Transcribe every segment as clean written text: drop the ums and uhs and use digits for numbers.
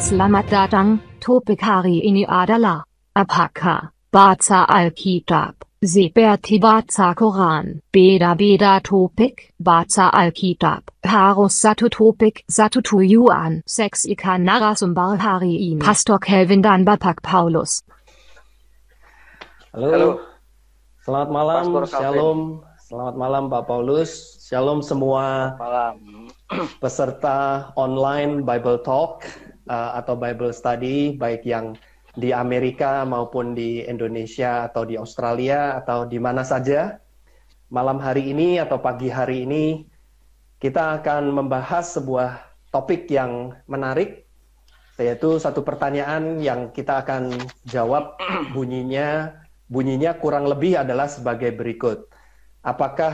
Selamat datang, topik hari ini adalah, apakah baca Alkitab seperti baca Quran? Beda-beda topik, baca Alkitab harus satu topik, satu tujuan. Seksikan narasumber hari ini, Pastor Kelvin dan Bapak Paulus. Halo, selamat malam, Pastor Shalom, selamat malam Pak Paulus, Shalom semua Malam. peserta online Bible Talk atau Bible Study, baik yang di Amerika maupun di Indonesia atau di Australia atau di mana saja. Malam hari ini atau pagi hari ini kita akan membahas sebuah topik yang menarik, yaitu satu pertanyaan yang kita akan jawab. Bunyinya kurang lebih adalah sebagai berikut. Apakah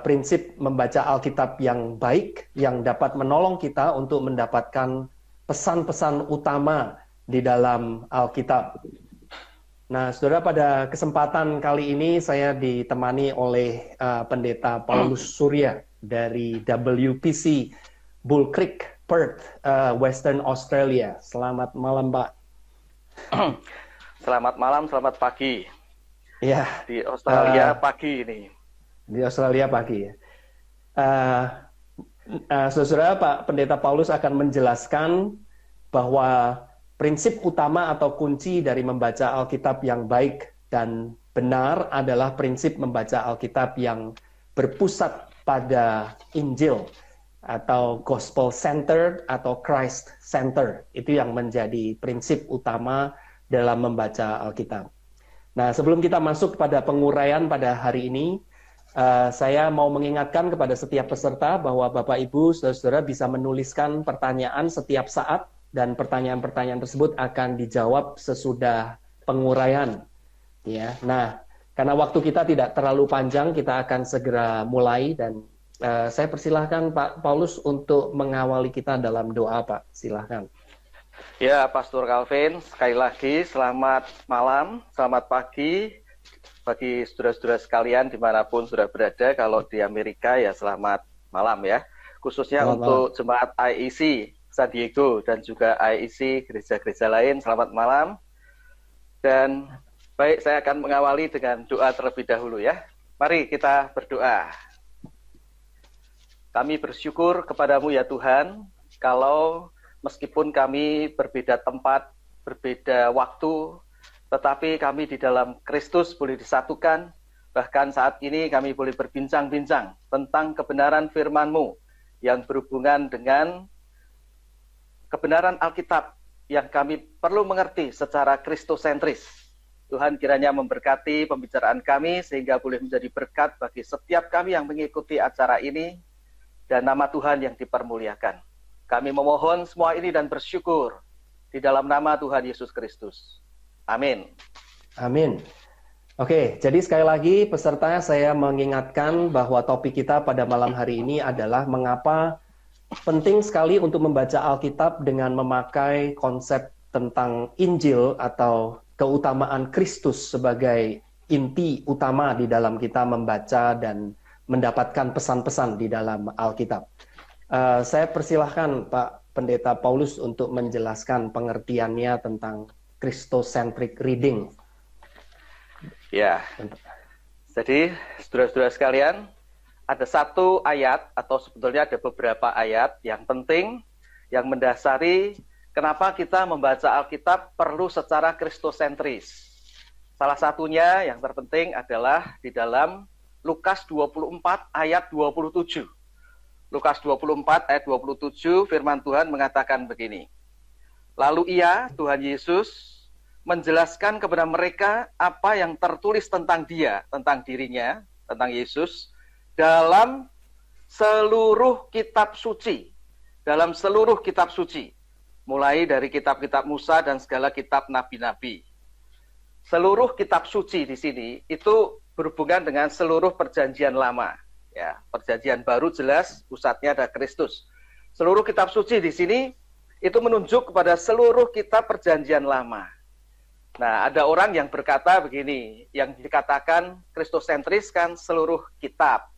prinsip membaca Alkitab yang baik yang dapat menolong kita untuk mendapatkan pesan-pesan utama di dalam Alkitab? Nah, saudara, pada kesempatan kali ini saya ditemani oleh Pendeta Paulus Surya dari WPC Bull Creek, Perth, Western Australia. Selamat malam, Pak. Selamat malam, selamat pagi. Ya, Di Australia pagi ini. Di Australia pagi. Saudara, Pak Pendeta Paulus akan menjelaskan bahwa prinsip utama atau kunci dari membaca Alkitab yang baik dan benar adalah prinsip membaca Alkitab yang berpusat pada Injil atau Gospel Centered atau Christ Centered. Itu yang menjadi prinsip utama dalam membaca Alkitab. Nah, sebelum kita masuk pada penguraian pada hari ini, saya mau mengingatkan kepada setiap peserta bahwa Bapak Ibu, saudara-saudara bisa menuliskan pertanyaan setiap saat dan pertanyaan-pertanyaan tersebut akan dijawab sesudah penguraian. Ya, nah, karena waktu kita tidak terlalu panjang, kita akan segera mulai dan saya persilahkan Pak Paulus untuk mengawali kita dalam doa, Pak. Silahkan. Ya, Pastor Calvin, sekali lagi selamat malam, selamat pagi bagi saudara-saudara sekalian dimanapun sudah berada. Kalau di Amerika ya selamat malam ya, khususnya Selamat untuk jemaat IEC San Diego dan juga IEC gereja-gereja lain, selamat malam. Dan baik, saya akan mengawali dengan doa terlebih dahulu ya. Mari kita berdoa. Kami bersyukur kepadamu ya Tuhan, kalau meskipun kami berbeda tempat, berbeda waktu, tetapi kami di dalam Kristus boleh disatukan. Bahkan saat ini kami boleh berbincang-bincang tentang kebenaran firman-Mu yang berhubungan dengan kebenaran Alkitab yang kami perlu mengerti secara kristosentris. Tuhan kiranya memberkati pembicaraan kami sehingga boleh menjadi berkat bagi setiap kami yang mengikuti acara ini dan nama Tuhan yang dipermuliakan. Kami memohon semua ini dan bersyukur di dalam nama Tuhan Yesus Kristus. Amin. Amin. Oke, jadi sekali lagi peserta saya mengingatkan bahwa topik kita pada malam hari ini adalah mengapa penting sekali untuk membaca Alkitab dengan memakai konsep tentang Injil atau keutamaan Kristus sebagai inti utama di dalam kita membaca dan mendapatkan pesan-pesan di dalam Alkitab. Saya persilahkan Pak Pendeta Paulus untuk menjelaskan pengertiannya tentang Christocentric reading. Ya, jadi saudara-saudara sekalian, ada satu ayat atau sebetulnya ada beberapa ayat yang penting, yang mendasari kenapa kita membaca Alkitab perlu secara kristosentris. Salah satunya yang terpenting adalah di dalam Lukas 24 ayat 27. Lukas 24 ayat 27, firman Tuhan mengatakan begini. Lalu ia, Tuhan Yesus, menjelaskan kepada mereka apa yang tertulis tentang dia, tentang dirinya, tentang Yesus, dalam seluruh kitab suci. Dalam seluruh kitab suci. Mulai dari kitab-kitab Musa dan segala kitab nabi-nabi. Seluruh kitab suci di sini itu berhubungan dengan seluruh perjanjian lama. Ya, perjanjian baru jelas pusatnya ada Kristus. Seluruh kitab suci di sini itu menunjuk kepada seluruh kitab perjanjian lama. Nah, ada orang yang berkata begini, yang dikatakan kristosentris kan seluruh kitab.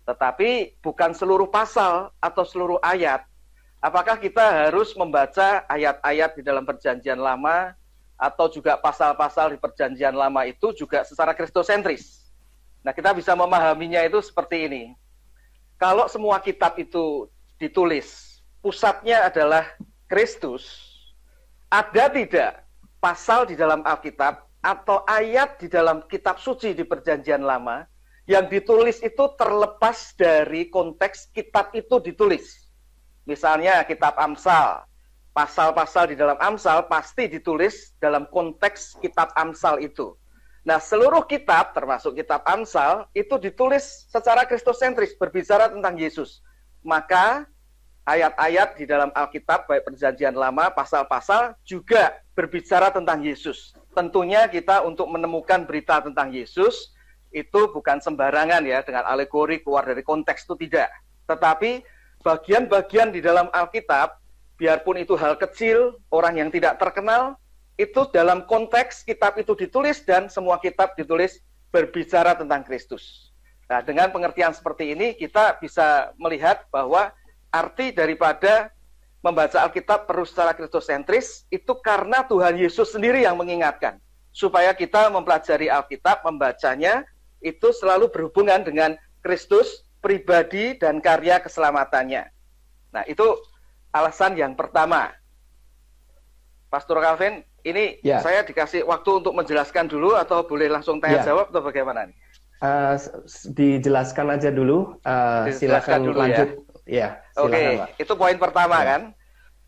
Tetapi bukan seluruh pasal atau seluruh ayat, Apakah kita harus membaca ayat-ayat di dalam Perjanjian Lama atau juga pasal-pasal di Perjanjian Lama itu juga secara kristosentris? Nah, kita bisa memahaminya itu seperti ini. Kalau semua kitab itu ditulis, pusatnya adalah Kristus, ada tidak pasal di dalam Alkitab atau ayat di dalam kitab suci di Perjanjian Lama yang ditulis itu terlepas dari konteks kitab itu ditulis? Misalnya kitab Amsal, pasal-pasal di dalam Amsal pasti ditulis dalam konteks kitab Amsal itu. Nah, seluruh kitab, termasuk kitab Amsal, itu ditulis secara kristosentris, berbicara tentang Yesus. Maka, ayat-ayat di dalam Alkitab, baik Perjanjian Lama, pasal-pasal, juga berbicara tentang Yesus. Tentunya kita untuk menemukan berita tentang Yesus, itu bukan sembarangan ya, dengan alegori keluar dari konteks itu tidak. Tetapi, bagian-bagian di dalam Alkitab, biarpun itu hal kecil, orang yang tidak terkenal, itu dalam konteks kitab itu ditulis dan semua kitab ditulis berbicara tentang Kristus. Nah, dengan pengertian seperti ini, kita bisa melihat bahwa arti daripada membaca Alkitab perlu secara kristosentris, itu karena Tuhan Yesus sendiri yang mengingatkan. Supaya kita mempelajari Alkitab, membacanya, itu selalu berhubungan dengan Kristus, pribadi dan karya keselamatannya. Nah, itu alasan yang pertama. Pastor Calvin, ini saya dikasih waktu untuk menjelaskan dulu atau boleh langsung tanya jawab atau bagaimana nih? Dijelaskan aja dulu. Silakan dulu lanjut. Ya, silakan, Pak. Itu poin pertama kan?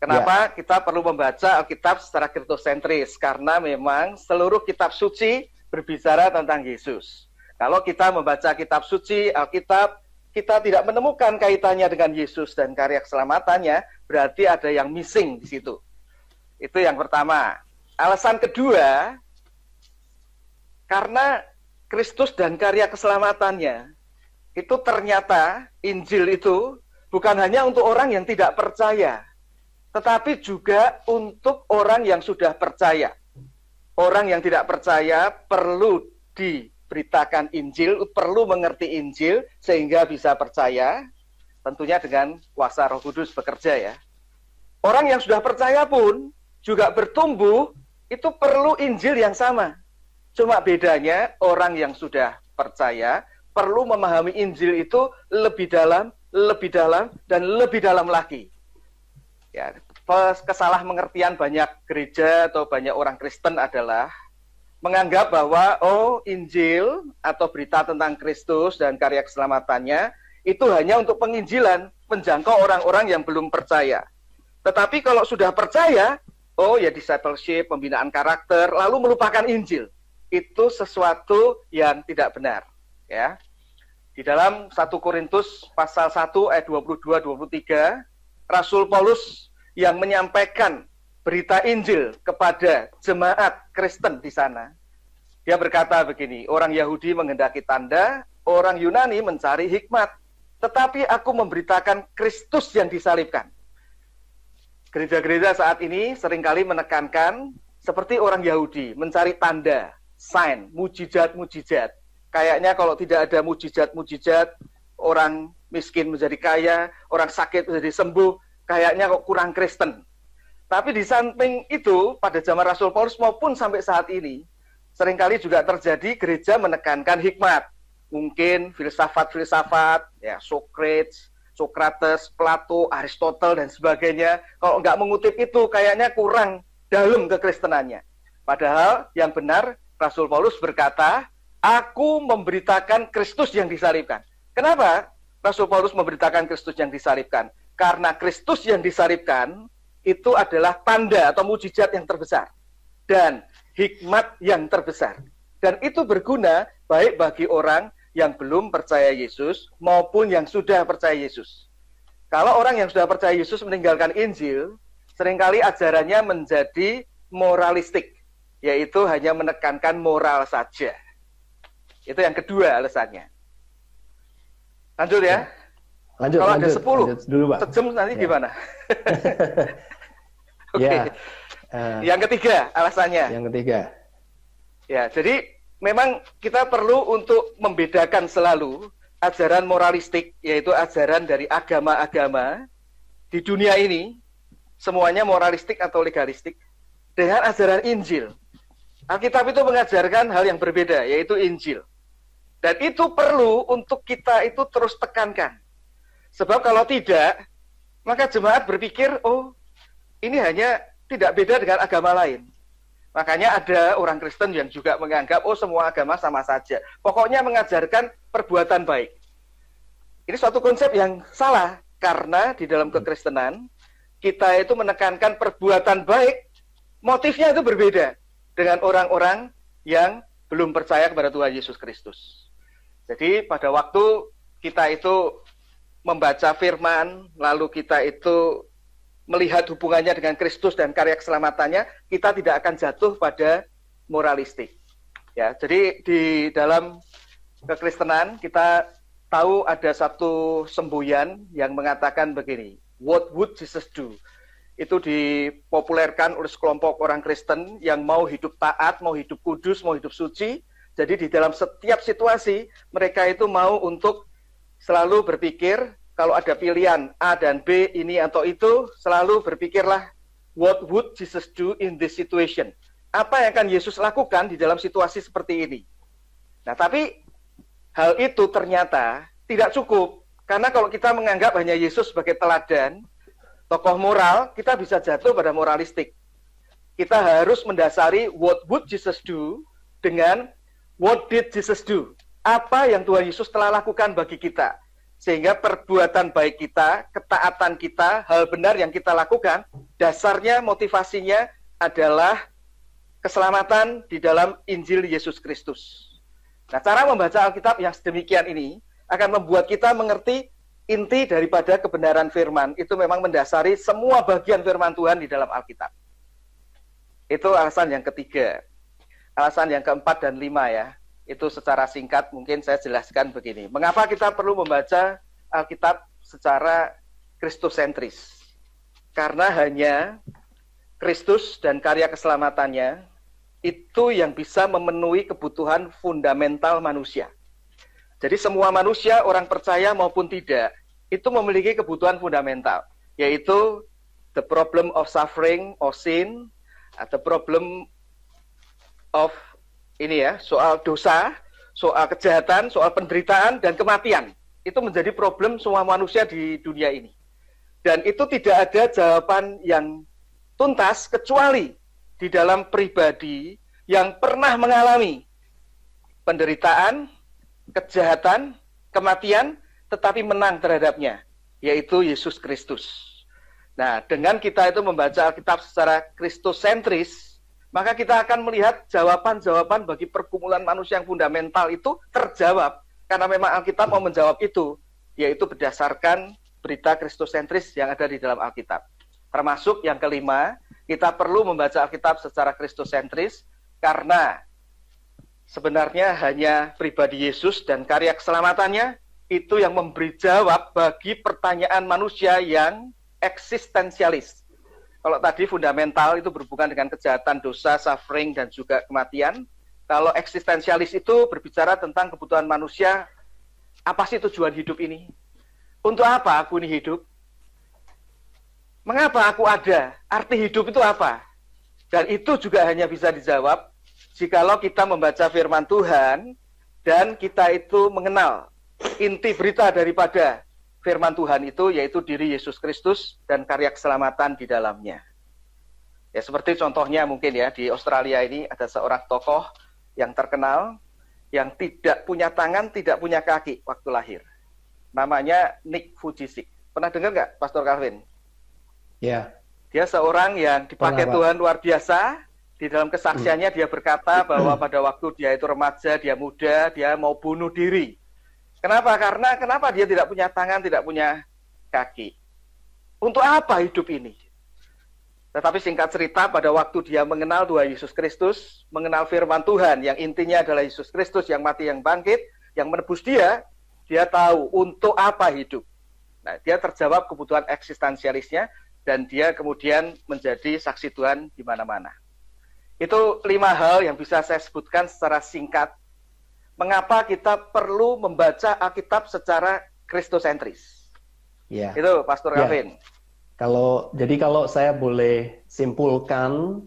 Kenapa kita perlu membaca Alkitab secara kristosentris? Karena memang seluruh kitab suci berbicara tentang Yesus. Kalau kita membaca kitab suci, Alkitab, kita tidak menemukan kaitannya dengan Yesus dan karya keselamatannya, berarti ada yang missing di situ. Itu yang pertama. Alasan kedua, karena Kristus dan karya keselamatannya, itu ternyata Injil itu bukan hanya untuk orang yang tidak percaya, tetapi juga untuk orang yang sudah percaya. Orang yang tidak percaya perlu diberitakan Injil, perlu mengerti Injil sehingga bisa percaya, tentunya dengan kuasa Roh Kudus bekerja ya. Orang yang sudah percaya pun juga bertumbuh, itu perlu Injil yang sama. Cuma bedanya orang yang sudah percaya perlu memahami Injil itu lebih dalam, dan lebih dalam lagi. Ya, kesalahmengertian banyak gereja atau banyak orang Kristen adalah menganggap bahwa Injil atau berita tentang Kristus dan karya keselamatannya itu hanya untuk penginjilan, menjangkau orang-orang yang belum percaya. Tetapi kalau sudah percaya, ya discipleship, pembinaan karakter, lalu melupakan Injil. Itu sesuatu yang tidak benar. Ya. Di dalam 1 Korintus pasal 1 ayat 22-23, Rasul Paulus yang menyampaikan berita Injil kepada jemaat Kristen di sana. Dia berkata begini, orang Yahudi menghendaki tanda, orang Yunani mencari hikmat, tetapi aku memberitakan Kristus yang disalibkan. Gereja-gereja saat ini seringkali menekankan seperti orang Yahudi, mencari tanda, sign, mujizat-mujizat. Kayaknya kalau tidak ada mujizat-mujizat, orang miskin menjadi kaya, orang sakit menjadi sembuh, kayaknya kok kurang Kristen. Tapi di samping itu, pada zaman Rasul Paulus maupun sampai saat ini, seringkali juga terjadi gereja menekankan hikmat. Mungkin filsafat-filsafat, ya Sokrates, Plato, Aristoteles, dan sebagainya. Kalau nggak mengutip itu, kayaknya kurang dalam kekristenannya. Padahal yang benar, Rasul Paulus berkata, aku memberitakan Kristus yang disalibkan. Kenapa Rasul Paulus memberitakan Kristus yang disalibkan? Karena Kristus yang disalibkan itu adalah tanda atau mujizat yang terbesar. Dan hikmat yang terbesar. Dan itu berguna baik bagi orang yang belum percaya Yesus maupun yang sudah percaya Yesus. Kalau orang yang sudah percaya Yesus meninggalkan Injil, seringkali ajarannya menjadi moralistik, yaitu hanya menekankan moral saja. Itu yang kedua alasannya. Lanjut ya. Lanjut. Kalau ada 10, lanjut dulu, Pak. sejam nanti gimana? Oke. Yang ketiga alasannya. Yang ketiga. Ya, jadi memang kita perlu untuk membedakan selalu ajaran moralistik, yaitu ajaran dari agama-agama, di dunia ini semuanya moralistik atau legalistik dengan ajaran Injil. Alkitab itu mengajarkan hal yang berbeda, yaitu Injil. Dan itu perlu untuk kita itu terus tekankan. Sebab kalau tidak, maka jemaat berpikir, oh ini hanya tidak beda dengan agama lain. Makanya ada orang Kristen yang juga menganggap, oh semua agama sama saja. Pokoknya mengajarkan perbuatan baik. Ini suatu konsep yang salah, karena di dalam kekristenan, kita itu menekankan perbuatan baik, motifnya itu berbeda dengan orang-orang yang belum percaya kepada Tuhan Yesus Kristus. Jadi pada waktu kita itu membaca firman, lalu kita itu melihat hubungannya dengan Kristus dan karya keselamatannya, kita tidak akan jatuh pada moralistik. Ya, jadi di dalam kekristenan kita tahu ada satu semboyan yang mengatakan begini, what would Jesus do? Itu dipopulerkan oleh sekelompok orang Kristen yang mau hidup taat, mau hidup kudus, mau hidup suci. Jadi di dalam setiap situasi mereka itu mau untuk selalu berpikir, kalau ada pilihan A dan B, ini atau itu, selalu berpikirlah, what would Jesus do in this situation? Apa yang akan Yesus lakukan di dalam situasi seperti ini? Nah, tapi hal itu ternyata tidak cukup. Karena kalau kita menganggap hanya Yesus sebagai teladan, tokoh moral, kita bisa jatuh pada moralistik. Kita harus mendasari what would Jesus do dengan what did Jesus do? Apa yang Tuhan Yesus telah lakukan bagi kita? Sehingga perbuatan baik kita, ketaatan kita, hal benar yang kita lakukan, dasarnya, motivasinya adalah keselamatan di dalam Injil Yesus Kristus. Nah, cara membaca Alkitab yang sedemikian ini akan membuat kita mengerti inti daripada kebenaran firman. Itu memang mendasari semua bagian firman Tuhan di dalam Alkitab. Itu alasan yang ketiga. Alasan yang keempat dan lima ya. Itu secara singkat mungkin saya jelaskan begini. Mengapa kita perlu membaca Alkitab secara Kristusentris? Karena hanya Kristus dan karya keselamatannya itu yang bisa memenuhi kebutuhan fundamental manusia. Jadi semua manusia, orang percaya maupun tidak, itu memiliki kebutuhan fundamental, yaitu the problem of suffering or sin, the problem of soal dosa, soal kejahatan, soal penderitaan, dan kematian. Itu menjadi problem semua manusia di dunia ini. Dan itu tidak ada jawaban yang tuntas, kecuali di dalam pribadi yang pernah mengalami penderitaan, kejahatan, kematian, tetapi menang terhadapnya, yaitu Yesus Kristus. Nah, dengan kita itu membaca Alkitab secara Kristusentris, maka kita akan melihat jawaban-jawaban bagi pergumulan manusia yang fundamental itu terjawab. Karena memang Alkitab mau menjawab itu, yaitu berdasarkan berita Kristusentris yang ada di dalam Alkitab. Termasuk yang kelima, kita perlu membaca Alkitab secara Kristusentris, karena sebenarnya hanya pribadi Yesus dan karya keselamatannya, itu yang memberi jawab bagi pertanyaan manusia yang eksistensialis. Kalau tadi fundamental itu berhubungan dengan kejahatan, dosa, suffering, dan juga kematian. Kalau eksistensialis itu berbicara tentang kebutuhan manusia, apa sih tujuan hidup ini? Untuk apa aku ini hidup? Mengapa aku ada? Arti hidup itu apa? Dan itu juga hanya bisa dijawab jikalau kita membaca firman Tuhan dan kita itu mengenal inti berita daripada firman Tuhan itu, yaitu diri Yesus Kristus dan karya keselamatan di dalamnya. Ya, seperti contohnya mungkin ya, di Australia ini ada seorang tokoh yang terkenal, yang tidak punya tangan, tidak punya kaki waktu lahir. Namanya Nick Vujicic. Pernah dengar nggak, Pastor Calvin? Ya. Dia seorang yang dipakai Tuhan luar biasa. Di dalam kesaksiannya dia berkata bahwa pada waktu dia itu remaja, dia muda, dia mau bunuh diri. Kenapa? Karena kenapa dia tidak punya tangan, tidak punya kaki? Untuk apa hidup ini? Tetapi singkat cerita, pada waktu dia mengenal Tuhan Yesus Kristus, mengenal firman Tuhan, yang intinya adalah Yesus Kristus yang mati, yang bangkit, yang menebus dia tahu untuk apa hidup. Nah, dia terjawab kebutuhan eksistensialisnya, dan dia kemudian menjadi saksi Tuhan di mana-mana. Itu 5 hal yang bisa saya sebutkan secara singkat. Mengapa kita perlu membaca Alkitab secara Kristusentris? Ya. Itu Pastor Calvin. Kalau saya boleh simpulkan,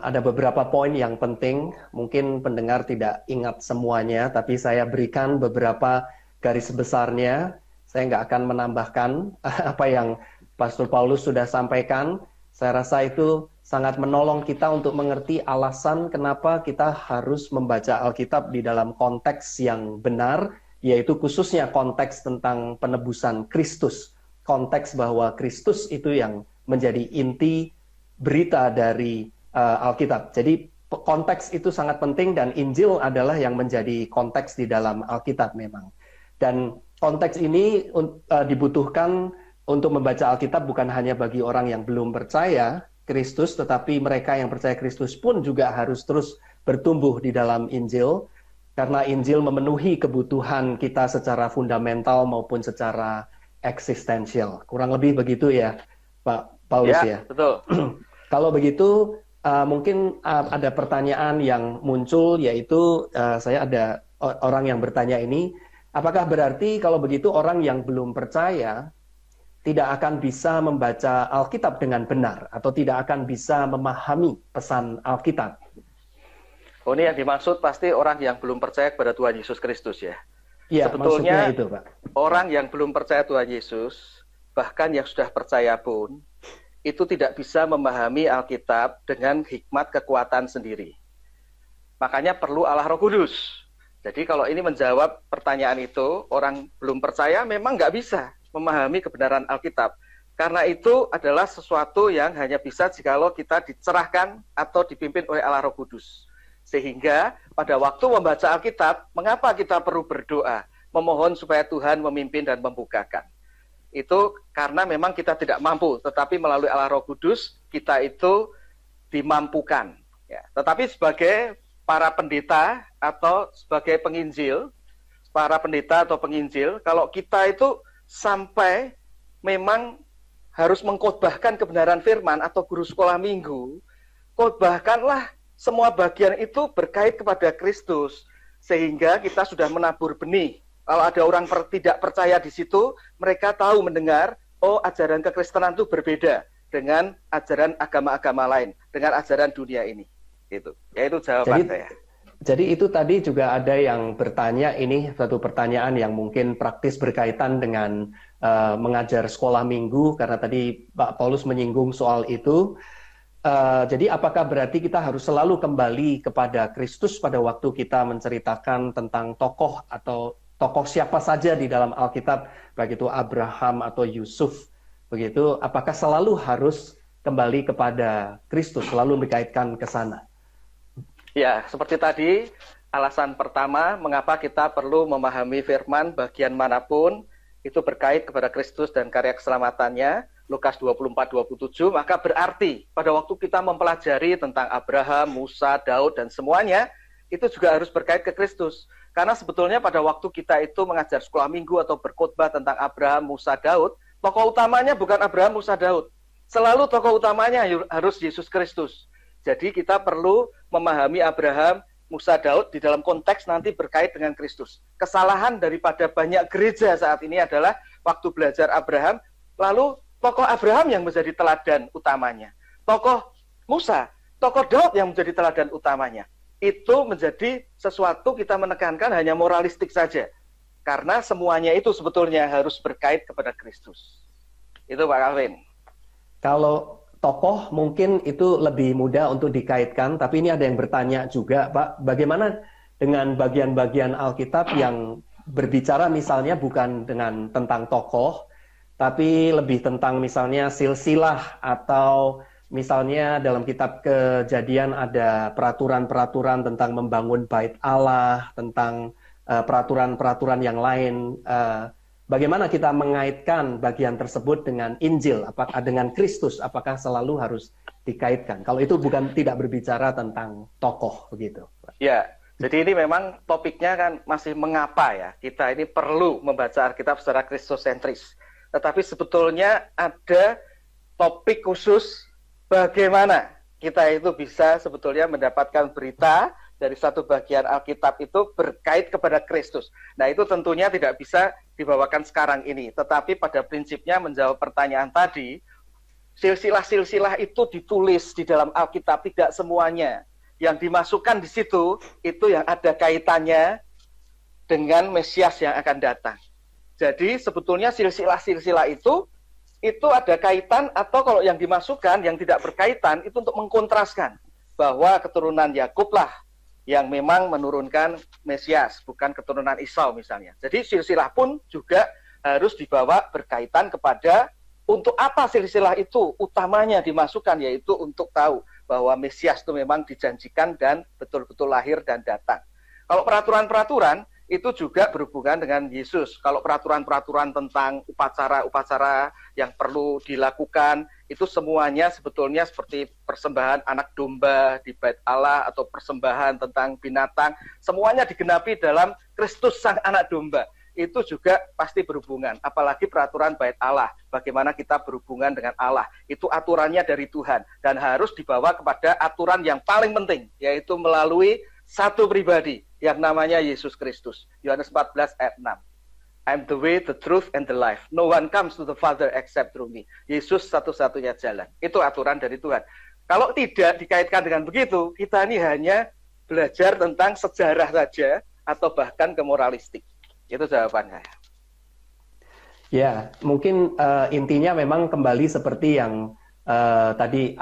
ada beberapa poin yang penting. Mungkin pendengar tidak ingat semuanya, tapi saya berikan beberapa garis besarnya. Saya nggak akan menambahkan apa yang Pastor Paulus sudah sampaikan. Saya rasa itu sangat menolong kita untuk mengerti alasan kenapa kita harus membaca Alkitab di dalam konteks yang benar, yaitu khususnya konteks tentang penebusan Kristus. Konteks bahwa Kristus itu yang menjadi inti berita dari Alkitab. Jadi konteks itu sangat penting dan Injil adalah yang menjadi konteks di dalam Alkitab memang. Dan konteks ini dibutuhkan untuk membaca Alkitab bukan hanya bagi orang yang belum percaya Kristus, tetapi mereka yang percaya Kristus pun juga harus terus bertumbuh di dalam Injil, karena Injil memenuhi kebutuhan kita secara fundamental maupun secara eksistensial. Kurang lebih begitu ya, Pak Paulus ya? Betul. Kalau begitu, mungkin ada pertanyaan yang muncul, yaitu saya ada orang yang bertanya ini, apakah berarti kalau begitu orang yang belum percaya tidak akan bisa membaca Alkitab dengan benar atau tidak akan bisa memahami pesan Alkitab? Oh, ini yang dimaksud pasti orang yang belum percaya kepada Tuhan Yesus Kristus ya? Iya, sebetulnya itu, Pak. Orang yang belum percaya Tuhan Yesus, bahkan yang sudah percaya pun, itu tidak bisa memahami Alkitab dengan hikmat kekuatan sendiri. Makanya perlu Allah Roh Kudus. Jadi kalau ini menjawab pertanyaan itu, orang belum percaya memang nggak bisa memahami kebenaran Alkitab. Karena itu adalah sesuatu yang hanya bisa jikalau kita dicerahkan atau dipimpin oleh Allah Roh Kudus. Sehingga pada waktu membaca Alkitab, mengapa kita perlu berdoa? Memohon supaya Tuhan memimpin dan membukakan. Itu karena memang kita tidak mampu, tetapi melalui Allah Roh Kudus, kita itu dimampukan. Ya. Tetapi sebagai para pendeta atau sebagai penginjil, para pendeta atau penginjil, kalau kita itu sampai memang harus mengkhotbahkan kebenaran firman atau guru sekolah minggu, khotbahkanlah semua bagian itu berkait kepada Kristus, sehingga kita sudah menabur benih. Kalau ada orang tidak percaya di situ, mereka tahu mendengar, oh ajaran kekristenan itu berbeda dengan ajaran agama-agama lain, dengan ajaran dunia ini. Itu jawaban saya. Jadi itu tadi juga ada yang bertanya, ini satu pertanyaan yang mungkin praktis berkaitan dengan mengajar sekolah minggu, karena tadi Pak Paulus menyinggung soal itu. Jadi apakah berarti kita harus selalu kembali kepada Kristus pada waktu kita menceritakan tentang tokoh atau tokoh siapa saja di dalam Alkitab, baik itu Abraham atau Yusuf, begitu, apakah selalu harus kembali kepada Kristus, selalu dikaitkan ke sana? Ya, seperti tadi, alasan pertama mengapa kita perlu memahami firman bagian manapun, itu berkait kepada Kristus dan karya keselamatannya, Lukas 24-27, maka berarti pada waktu kita mempelajari tentang Abraham, Musa, Daud, dan semuanya, itu juga harus berkait ke Kristus. Karena sebetulnya pada waktu kita itu mengajar sekolah minggu atau berkhotbah tentang Abraham, Musa, Daud, tokoh utamanya bukan Abraham, Musa, Daud. Selalu tokoh utamanya harus Yesus Kristus. Jadi kita perlu memahami Abraham, Musa, Daud di dalam konteks nanti berkait dengan Kristus. Kesalahan daripada banyak gereja saat ini adalah waktu belajar Abraham, lalu tokoh Abraham yang menjadi teladan utamanya. Tokoh Musa, tokoh Daud yang menjadi teladan utamanya. Itu menjadi sesuatu kita menekankan hanya moralistik saja. Karena semuanya itu sebetulnya harus berkait kepada Kristus. Itu Pak Calvin. Kalau tokoh mungkin itu lebih mudah untuk dikaitkan, tapi ini ada yang bertanya juga, Pak, bagaimana dengan bagian-bagian Alkitab yang berbicara misalnya bukan tentang tokoh, tapi lebih tentang misalnya silsilah, atau misalnya dalam kitab Kejadian ada peraturan-peraturan tentang membangun bait Allah, tentang peraturan-peraturan yang lain. Bagaimana kita mengaitkan bagian tersebut dengan Injil, apakah dengan Kristus, apakah selalu harus dikaitkan? Kalau itu tidak berbicara tentang tokoh, begitu. Ya, jadi ini memang topiknya kan masih mengapa ya, kita ini perlu membaca Alkitab secara kristosentris. Tetapi sebetulnya ada topik khusus bagaimana kita itu bisa sebetulnya mendapatkan berita dari satu bagian Alkitab itu berkait kepada Kristus. Nah itu tentunya tidak bisa dibawakan sekarang ini. Tetapi pada prinsipnya menjawab pertanyaan tadi, silsilah-silsilah itu ditulis di dalam Alkitab, tidak semuanya. Yang dimasukkan di situ, itu yang ada kaitannya dengan Mesias yang akan datang. Jadi sebetulnya silsilah-silsilah itu ada kaitan, atau kalau yang dimasukkan, yang tidak berkaitan, itu untuk mengkontraskan bahwa keturunan Yakub lah yang memang menurunkan Mesias, bukan keturunan Esau misalnya. Jadi silsilah pun juga harus dibawa berkaitan kepada untuk apa silsilah itu utamanya dimasukkan, yaitu untuk tahu bahwa Mesias itu memang dijanjikan dan betul-betul lahir dan datang. Kalau peraturan-peraturan itu juga berhubungan dengan Yesus. Kalau peraturan-peraturan tentang upacara-upacara yang perlu dilakukan, itu semuanya sebetulnya seperti persembahan anak domba di Bait Allah atau persembahan tentang binatang, semuanya digenapi dalam Kristus Sang Anak Domba. Itu juga pasti berhubungan, apalagi peraturan Bait Allah, bagaimana kita berhubungan dengan Allah. Itu aturannya dari Tuhan dan harus dibawa kepada aturan yang paling penting, yaitu melalui satu pribadi yang namanya Yesus Kristus. Yohanes 14 ayat 6. I'm the way, the truth, and the life. No one comes to the Father except through me. Yesus satu-satunya jalan. Itu aturan dari Tuhan. Kalau tidak dikaitkan dengan begitu, kita ini hanya belajar tentang sejarah saja atau bahkan ke moralistik. Itu jawaban saya. Ya, mungkin intinya memang kembali seperti yang tadi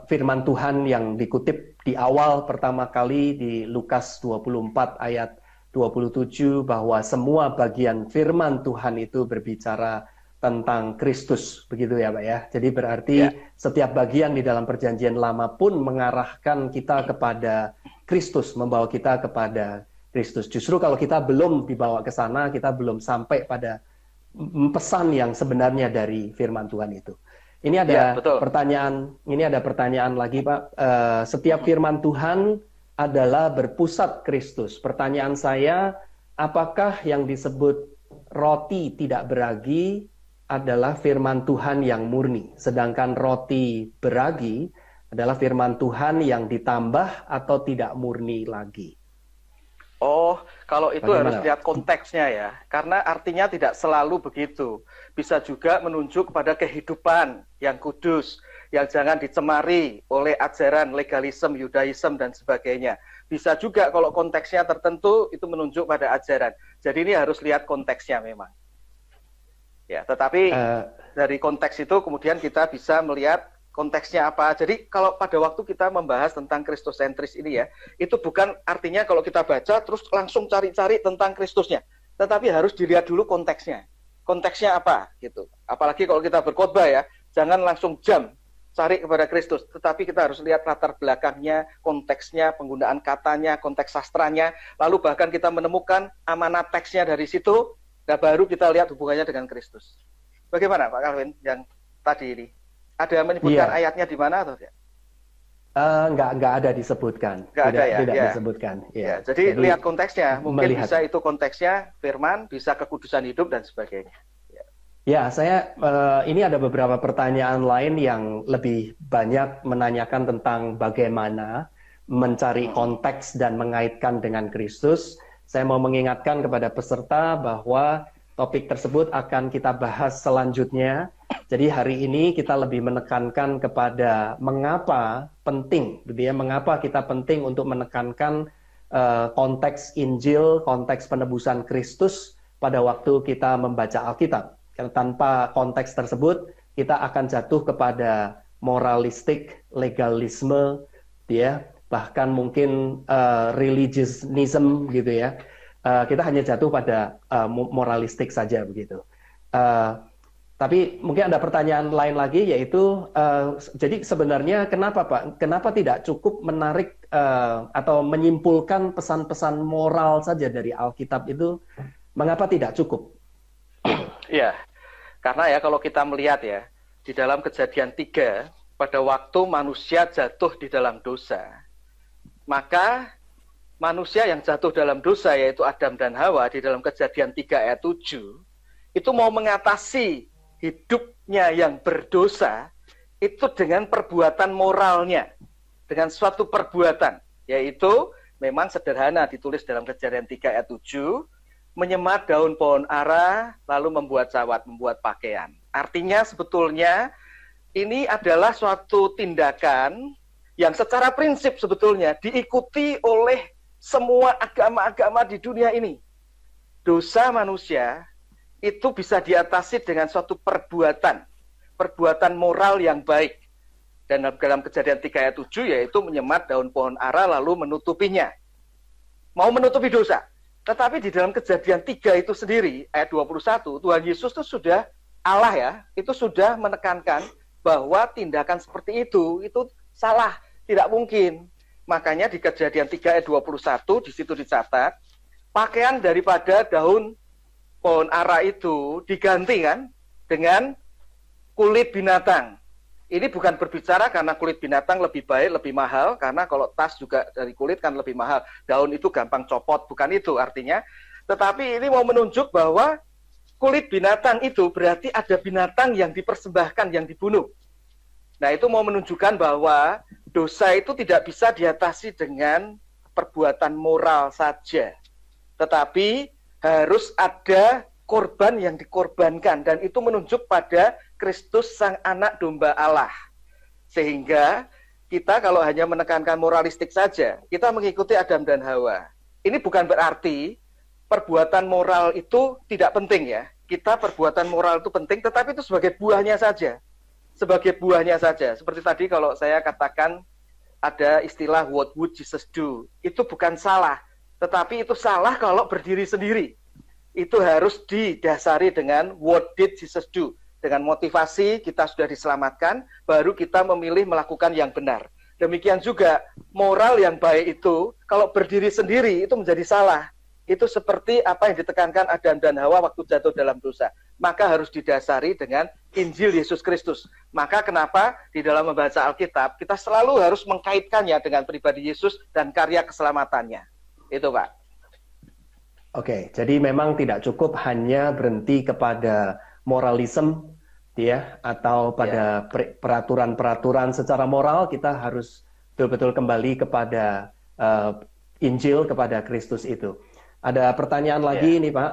firman Tuhan yang dikutip di awal pertama kali di Lukas 24 ayat 27, bahwa semua bagian firman Tuhan itu berbicara tentang Kristus, begitu ya Pak ya. Jadi berarti setiap bagian di dalam perjanjian lama pun mengarahkan kita kepada Kristus, membawa kita kepada Kristus. Justru kalau kita belum dibawa ke sana, kita belum sampai pada pesan yang sebenarnya dari firman Tuhan itu. Ini ada pertanyaan lagi Pak. Setiap firman Tuhan adalah berpusat Kristus. Pertanyaan saya, apakah yang disebut roti tidak beragi adalah firman Tuhan yang murni, sedangkan roti beragi adalah firman Tuhan yang ditambah atau tidak murni lagi? Oh, kalau itu harus lihat konteksnya ya, karena artinya tidak selalu begitu. Bisa juga menunjuk kepada kehidupan yang kudus, yang jangan dicemari oleh ajaran legalisme, Yudaisme, dan sebagainya. Bisa juga kalau konteksnya tertentu, itu menunjuk pada ajaran. Jadi ini harus lihat konteksnya memang. Ya, tetapi dari konteks itu kemudian kita bisa melihat konteksnya apa. Jadi kalau pada waktu kita membahas tentang Kristosentris ini ya, itu bukan artinya kalau kita baca terus langsung cari-cari tentang Kristusnya, tetapi harus dilihat dulu konteksnya. Konteksnya apa gitu. Apalagi kalau kita berkhotbah ya, jangan langsung jam cari kepada Kristus, tetapi kita harus lihat latar belakangnya, konteksnya, penggunaan katanya, konteks sastranya, lalu bahkan kita menemukan amanat teksnya dari situ, dan baru kita lihat hubungannya dengan Kristus. Bagaimana Pak Calvin yang tadi ini? Ada menyebutkan ayatnya di mana atau tidak? Nggak ada disebutkan. Tidak disebutkan. Ya, jadi lihat konteksnya. Mungkin bisa itu konteksnya firman, bisa kekudusan hidup dan sebagainya. Ya, ini ada beberapa pertanyaan lain yang lebih banyak menanyakan tentang bagaimana mencari konteks dan mengaitkan dengan Kristus. Saya mau mengingatkan kepada peserta bahwa topik tersebut akan kita bahas selanjutnya. Jadi hari ini kita lebih menekankan kepada mengapa penting, gitu ya, mengapa kita penting untuk menekankan konteks Injil, konteks penebusan Kristus pada waktu kita membaca Alkitab. Karena tanpa konteks tersebut, kita akan jatuh kepada moralistik, legalisme, ya, bahkan mungkin religiousnism, gitu ya. Kita hanya jatuh pada moralistik saja begitu. Tapi mungkin ada pertanyaan lain lagi, yaitu jadi sebenarnya kenapa Pak? Kenapa tidak cukup menarik atau menyimpulkan pesan-pesan moral saja dari Alkitab itu? Mengapa tidak cukup? Iya, karena ya kalau kita melihat ya, di dalam Kejadian 3, pada waktu manusia jatuh di dalam dosa, maka manusia yang jatuh dalam dosa, yaitu Adam dan Hawa, di dalam Kejadian 3 ayat 7, itu mau mengatasi hidupnya yang berdosa itu dengan perbuatan moralnya, dengan suatu perbuatan, yaitu memang sederhana ditulis dalam Kejadian 3 ayat 7, menyemat daun pohon ara, lalu membuat sawat, membuat pakaian. Artinya sebetulnya ini adalah suatu tindakan yang secara prinsip sebetulnya diikuti oleh semua agama-agama di dunia ini. Dosa manusia itu bisa diatasi dengan suatu perbuatan moral yang baik. Dan dalam Kejadian 3 ayat 7 yaitu menyemat daun pohon ara lalu menutupinya. Mau menutupi dosa. Tetapi di dalam Kejadian 3 itu sendiri, ayat 21, Tuhan Yesus itu sudah Allah ya, itu sudah menekankan bahwa tindakan seperti itu salah, tidak mungkin. Makanya di Kejadian 3 ayat 21 di situ dicatat, pakaian daripada daun pohon ara itu diganti kan dengan kulit binatang. Ini bukan berbicara karena kulit binatang lebih baik, lebih mahal, karena kalau tas juga dari kulit kan lebih mahal. Daun itu gampang copot, bukan itu artinya. Tetapi ini mau menunjuk bahwa kulit binatang itu berarti ada binatang yang dipersembahkan, yang dibunuh. Nah, itu mau menunjukkan bahwa dosa itu tidak bisa diatasi dengan perbuatan moral saja. Tetapi harus ada korban yang dikorbankan, dan itu menunjuk pada Kristus Sang Anak Domba Allah. Sehingga kita kalau hanya menekankan moralistik saja, kita mengikuti Adam dan Hawa. Ini bukan berarti perbuatan moral itu tidak penting ya. Kita perbuatan moral itu penting, tetapi itu sebagai buahnya saja. Sebagai buahnya saja. Seperti tadi kalau saya katakan ada istilah what would Jesus do. Itu bukan salah, tetapi itu salah kalau berdiri sendiri. Itu harus didasari dengan what did Jesus do. Dengan motivasi kita sudah diselamatkan, baru kita memilih melakukan yang benar. Demikian juga moral yang baik itu, kalau berdiri sendiri itu menjadi salah. Itu seperti apa yang ditekankan Adam dan Hawa waktu jatuh dalam dosa. Maka harus didasari dengan Injil Yesus Kristus. Maka kenapa di dalam membaca Alkitab, kita selalu harus mengkaitkannya dengan pribadi Yesus dan karya keselamatannya. Itu Pak. Oke, jadi memang tidak cukup hanya berhenti kepada moralisme ya, atau pada peraturan-peraturan secara moral. Kita harus betul-betul kembali kepada Injil, kepada Kristus itu. Ada pertanyaan lagi nih Pak,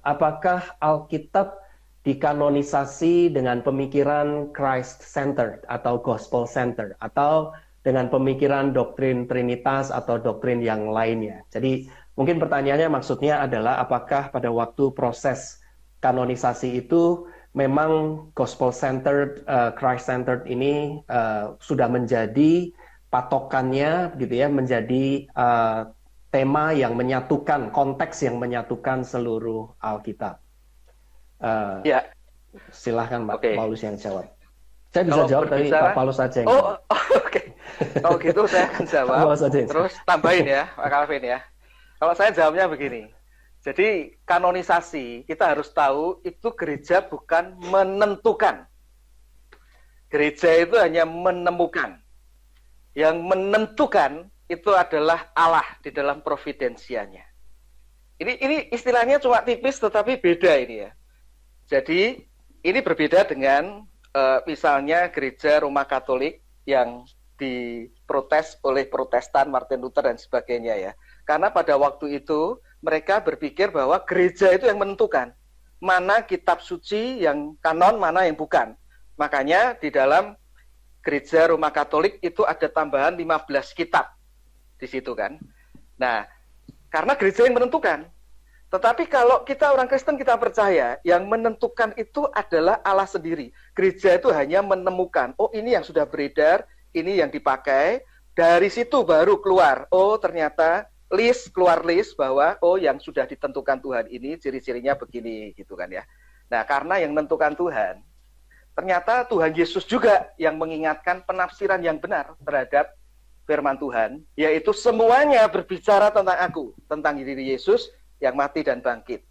apakah Alkitab dikanonisasi dengan pemikiran Christ-centered atau gospel-centered, atau dengan pemikiran doktrin Trinitas atau doktrin yang lainnya? Jadi mungkin pertanyaannya maksudnya adalah apakah pada waktu proses kanonisasi itu memang gospel-centered, Christ-centered ini sudah menjadi patokannya gitu ya, menjadi tema yang menyatukan, konteks yang menyatukan seluruh Alkitab. Ya. Silahkan Pak Paulus yang jawab. Saya bisa Kalau jawab, tapi Pak Paulus saja yang jawab. Oke. Kalau gitu saya akan jawab, terus tambahin ya Pak Calvin ya. Kalau saya jawabnya begini, jadi kanonisasi kita harus tahu itu gereja bukan menentukan. Gereja itu hanya menemukan. Yang menentukan itu adalah Allah di dalam providensianya. Ini istilahnya cuma tipis tetapi beda ini ya. Jadi ini berbeda dengan misalnya gereja Roma Katolik yang diprotes oleh Protestan, Martin Luther dan sebagainya ya. Karena pada waktu itu mereka berpikir bahwa gereja itu yang menentukan mana kitab suci yang kanon, mana yang bukan. Makanya di dalam gereja Roma Katolik itu ada tambahan 15 kitab di situ kan. Nah, karena gereja yang menentukan. Tetapi kalau kita orang Kristen kita percaya yang menentukan itu adalah Allah sendiri. Gereja itu hanya menemukan, oh ini yang sudah beredar, ini yang dipakai. Dari situ baru keluar, oh ternyata keluar list bahwa oh yang sudah ditentukan Tuhan ini ciri-cirinya begini gitu kan ya. Nah, karena yang menentukan Tuhan, ternyata Tuhan Yesus juga yang mengingatkan penafsiran yang benar terhadap firman Tuhan, yaitu semuanya berbicara tentang aku, tentang diri Yesus yang mati dan bangkit.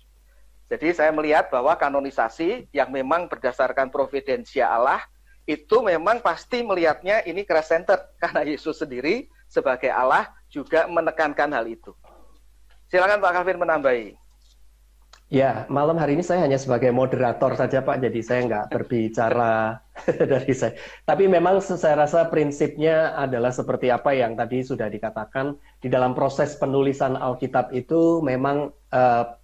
Jadi saya melihat bahwa kanonisasi yang memang berdasarkan providensia Allah itu memang pasti melihatnya ini Christ-centered, karena Yesus sendiri sebagai Allah juga menekankan hal itu. Silakan Pak Calvin menambahi. Ya, malam hari ini saya hanya sebagai moderator saja Pak, jadi saya nggak berbicara dari saya. Tapi memang saya rasa prinsipnya adalah seperti apa yang tadi sudah dikatakan, di dalam proses penulisan Alkitab itu memang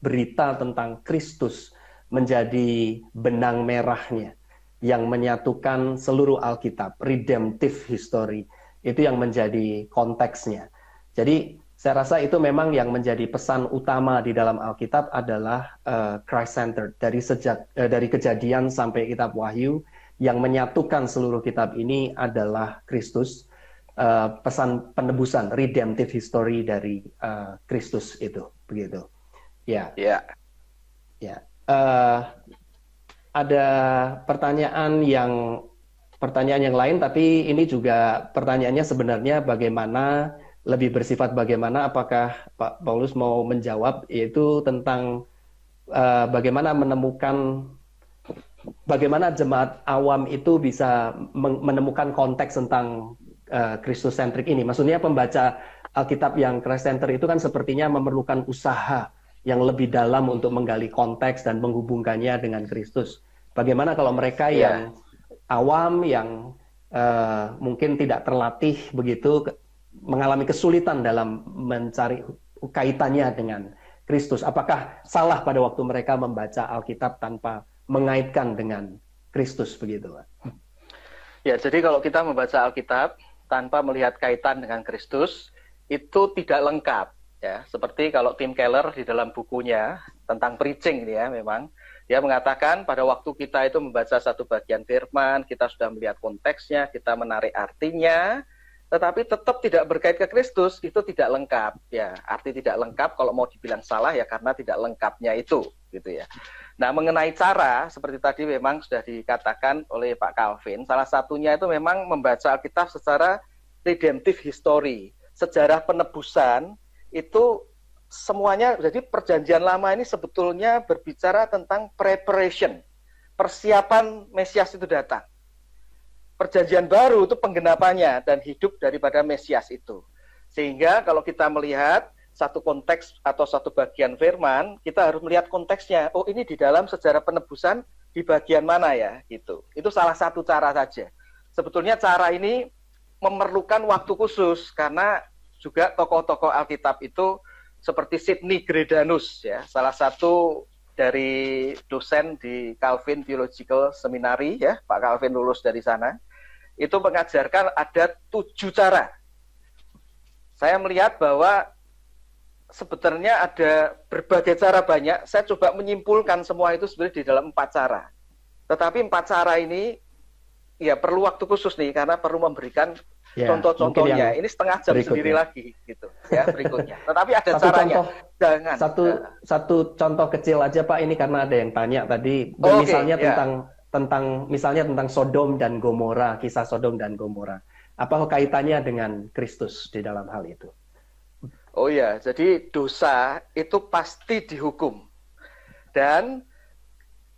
berita tentang Kristus menjadi benang merahnya yang menyatukan seluruh Alkitab, redemptive history, itu yang menjadi konteksnya. Jadi saya rasa itu memang yang menjadi pesan utama di dalam Alkitab adalah Christ-centered. Dari Kejadian sampai Kitab Wahyu, yang menyatukan seluruh kitab ini adalah Kristus. Pesan penebusan, redemptive history dari Kristus itu, begitu. Ya. Ya. Ya. Ada pertanyaan yang lain, tapi ini juga pertanyaannya sebenarnya lebih bersifat bagaimana, apakah Pak Paulus mau menjawab, yaitu tentang bagaimana jemaat awam itu bisa menemukan konteks tentang Kristus-sentrik ini. Maksudnya pembaca Alkitab yang Christ-centered itu kan sepertinya memerlukan usaha yang lebih dalam untuk menggali konteks dan menghubungkannya dengan Kristus. Bagaimana kalau mereka yang awam, yang mungkin tidak terlatih begitu, mengalami kesulitan dalam mencari kaitannya dengan Kristus? Apakah salah pada waktu mereka membaca Alkitab tanpa mengaitkan dengan Kristus begitu, Pak? Ya, jadi kalau kita membaca Alkitab tanpa melihat kaitan dengan Kristus, itu tidak lengkap. Ya, seperti kalau Tim Keller di dalam bukunya tentang preaching, ya, memang dia mengatakan pada waktu kita itu membaca satu bagian firman, kita sudah melihat konteksnya, kita menarik artinya, tetapi tetap tidak berkait ke Kristus, itu tidak lengkap. Ya, arti tidak lengkap kalau mau dibilang salah ya karena tidak lengkapnya itu, gitu ya. Nah, mengenai cara, seperti tadi memang sudah dikatakan oleh Pak Calvin, salah satunya itu memang membaca Alkitab secara redemptive history, sejarah penebusan, itu semuanya, jadi perjanjian lama ini sebetulnya berbicara tentang preparation, persiapan Mesias itu datang. Perjanjian baru itu penggenapannya dan hidup daripada Mesias itu. Sehingga kalau kita melihat satu konteks atau satu bagian firman, kita harus melihat konteksnya. Oh, ini di dalam sejarah penebusan di bagian mana ya, gitu. Itu salah satu cara saja. Sebetulnya cara ini memerlukan waktu khusus karena juga tokoh-tokoh Alkitab itu seperti Sidney Greidanus, ya, salah satu dari dosen di Calvin Theological Seminary, ya, Pak Calvin lulus dari sana. Itu mengajarkan ada 7 cara. Saya melihat bahwa sebetulnya ada berbagai cara banyak. Saya coba menyimpulkan semua itu sebenarnya di dalam 4 cara. Tetapi 4 cara ini ya perlu waktu khusus nih karena perlu memberikan contoh-contohnya. Ini setengah jam berikutnya sendiri lagi gitu ya berikutnya. Tetapi ada caranya. Jangan. Satu contoh kecil aja Pak, ini karena ada yang tanya tadi, misalnya tentang Sodom dan Gomora, kisah Sodom dan Gomora. Apa kaitannya dengan Kristus di dalam hal itu? Oh ya, jadi dosa itu pasti dihukum. Dan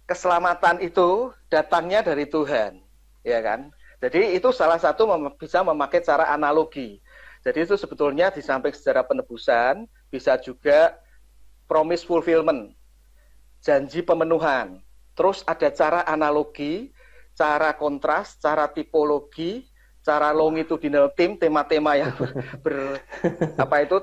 keselamatan itu datangnya dari Tuhan, ya kan? Jadi itu salah satu bisa memakai cara analogi. Jadi itu sebetulnya di samping sejarah penebusan, bisa juga promise fulfillment, janji pemenuhan. Terus ada cara analogi, cara kontras, cara tipologi, cara longitudinal theme, tema-tema yang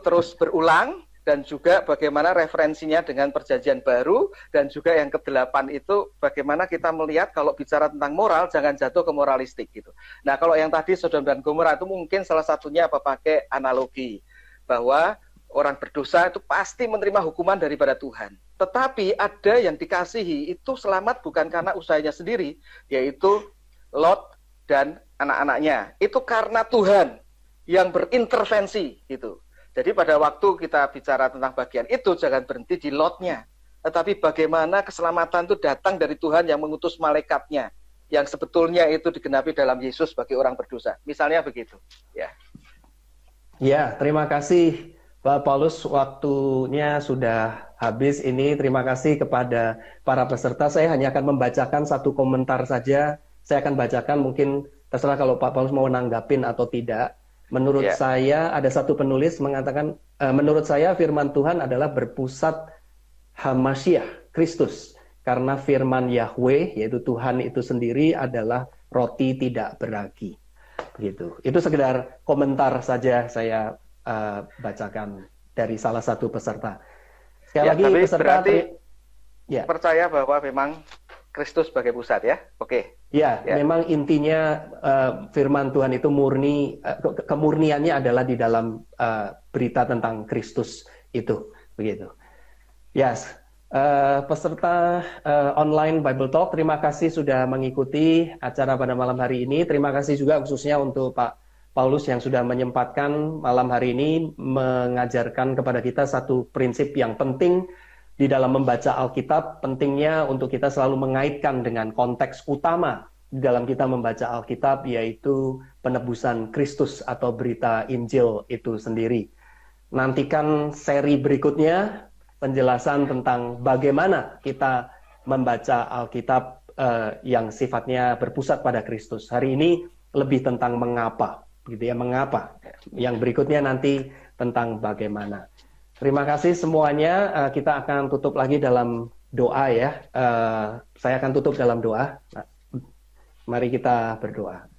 terus berulang, dan juga bagaimana referensinya dengan perjanjian baru, dan juga yang ke-8 itu bagaimana kita melihat kalau bicara tentang moral, jangan jatuh ke moralistik gitu. Nah, kalau yang tadi Sodom dan Gomora itu mungkin salah satunya pakai analogi, bahwa orang berdosa itu pasti menerima hukuman daripada Tuhan. Tetapi ada yang dikasihi itu selamat bukan karena usahanya sendiri, yaitu Lot dan anak-anaknya. Itu karena Tuhan yang berintervensi gitu. Jadi pada waktu kita bicara tentang bagian itu jangan berhenti di Lotnya, tetapi bagaimana keselamatan itu datang dari Tuhan yang mengutus malaikatnya, yang sebetulnya itu digenapi dalam Yesus bagi orang berdosa. Misalnya begitu. Ya. Ya, terima kasih Pak Paulus, waktunya sudah habis ini. Terima kasih kepada para peserta. Saya hanya akan membacakan satu komentar saja. Saya akan bacakan, mungkin terserah kalau Pak Paulus mau nanggapin atau tidak. Menurut saya, ada satu penulis mengatakan, menurut saya firman Tuhan adalah berpusat Hamasyiah, Kristus. Karena firman Yahweh, yaitu Tuhan itu sendiri adalah roti tidak beragi. Begitu. Itu sekedar komentar saja saya bacakan dari salah satu peserta. Sekali lagi tapi peserta berarti percaya bahwa memang Kristus sebagai pusat ya? Oke. Ya, memang intinya firman Tuhan itu murni, kemurniannya adalah di dalam berita tentang Kristus itu, begitu. Yes, peserta online Bible Talk, terima kasih sudah mengikuti acara pada malam hari ini. Terima kasih juga khususnya untuk Pak Paulus yang sudah menyempatkan malam hari ini mengajarkan kepada kita satu prinsip yang penting di dalam membaca Alkitab. Pentingnya untuk kita selalu mengaitkan dengan konteks utama di dalam kita membaca Alkitab, yaitu penebusan Kristus atau berita Injil itu sendiri. Nantikan seri berikutnya, penjelasan tentang bagaimana kita membaca Alkitab yang sifatnya berpusat pada Kristus. Hari ini lebih tentang mengapa, gitu ya, mengapa. Yang berikutnya nanti tentang bagaimana. Terima kasih semuanya. Kita akan tutup lagi dalam doa ya. Saya akan tutup dalam doa. Mari kita berdoa.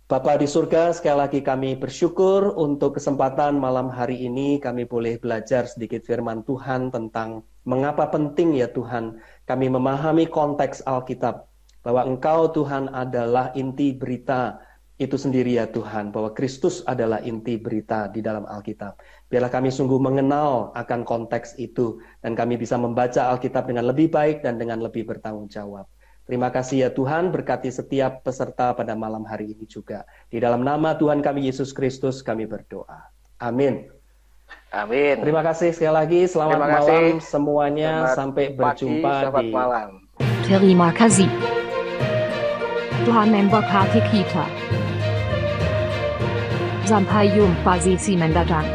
Bapa di surga, sekali lagi kami bersyukur untuk kesempatan malam hari ini kami boleh belajar sedikit firman Tuhan tentang mengapa penting ya Tuhan kami memahami konteks Alkitab. Bahwa Engkau Tuhan adalah inti berita itu sendiri ya Tuhan, bahwa Kristus adalah inti berita di dalam Alkitab. Biarlah kami sungguh mengenal akan konteks itu, dan kami bisa membaca Alkitab dengan lebih baik dan dengan lebih bertanggung jawab. Terima kasih ya Tuhan, berkati setiap peserta pada malam hari ini juga. Di dalam nama Tuhan kami Yesus Kristus kami berdoa. Amin. Amin. Terima kasih sekali lagi, selamat malam semuanya, sampai berjumpa di malam. Terima kasih. Tuhan memberkati kita. Sampai jumpa di mendatang.